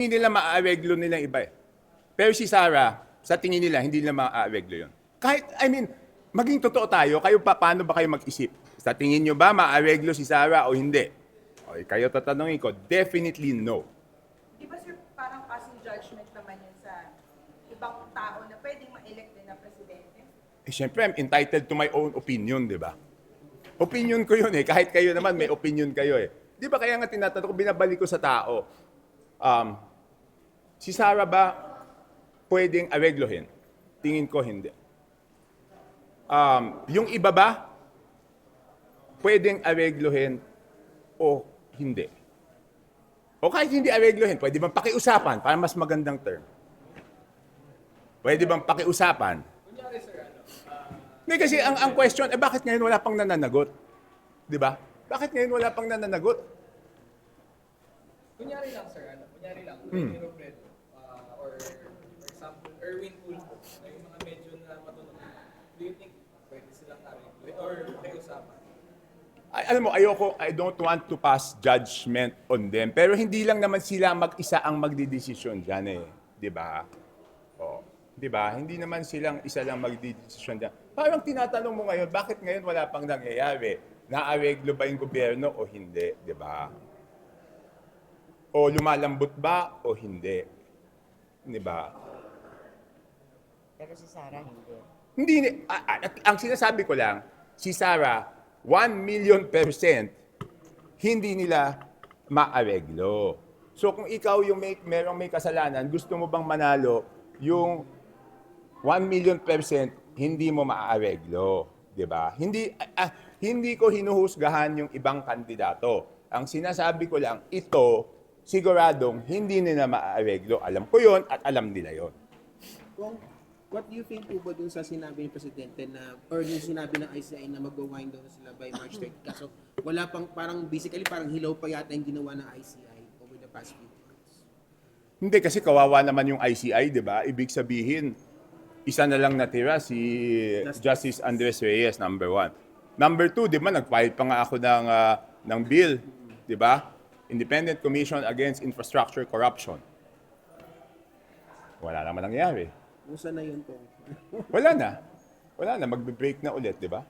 Hindi nila maaareglo nilang iba eh. Pero si Sarah, sa tingin nila, hindi nila maaareglo yun. Kahit, maging totoo tayo, kayo paano ba kayo mag-isip? Sa tingin nyo ba maaareglo si Sarah o hindi? O, kayo tatanungin ko, definitely no. Di ba sir, parang passing judgment naman yun sa ibang tao na pwedeng ma-elect din na presidente? Eh, syempre, I'm entitled to my own opinion, di ba? Opinion ko yun eh. Kahit kayo naman, may opinion kayo eh. Di ba kaya nga tinatanong ko, binabalik ko sa tao, si Sarah ba pwedeng areglohin? Tingin ko hindi. Yung iba ba pwedeng areglohin o hindi? O kahit hindi areglohin, pwede bang pakiusapan para mas magandang term? Pwede bang pakiusapan? Hindi kasi ang question, bakit ngayon wala pang nananagot? Di ba? Bakit ngayon wala pang nananagot? Kunyari lang, sir, kunyari lang, Lenny Robredo, or for example, Erwin Tulfo, na yung mga medyo na matunog. Do you think pwede silang ariguin or pakiusapan? Alam mo, I don't want to pass judgment on them. Pero hindi lang naman sila mag-isa ang magdidesisyon dyan eh. Di ba? O, di ba? Hindi naman silang isa lang magdidesisyon dyan. Parang tinatanong mo ngayon, bakit ngayon wala pang nangyayari? Naareglo ba yung gobyerno o hindi? Di ba? O lumalambot ba o hindi? Di ba? Pero si Sarah hindi. Hindi, ang sinasabi ko lang, si Sarah, 1,000,000% hindi nila maareglo. So kung ikaw yung merong may kasalanan, gusto mo bang manalo yung 1,000,000% hindi mo maaareglo, 'di ba? Hindi ko hinuhusgahan yung ibang kandidato. Ang sinasabi ko lang, ito siguradong hindi nila maaareglo. Alam ko 'yon at alam nila 'yon. What do you think po ba dun sa sinabi ng Presidente na, or yung sinabi ng ICI na mag-wind down na sila by March 30? Kaso wala pang, parang basically parang hilaw pa yata yung ginawa ng ICI over the past few months. Hindi kasi kawawa naman yung ICI, 'di ba? Ibig sabihin, isa na lang natira si Justice Andres Reyes, number 1. Number 2, 'di ba, nag-file pa nga ako ng bill, 'di ba? Independent Commission Against Infrastructure Corruption. Wala naman nangyari. Kung saan na yun po? Wala na. Wala na, magbe-break na ulit, 'di ba?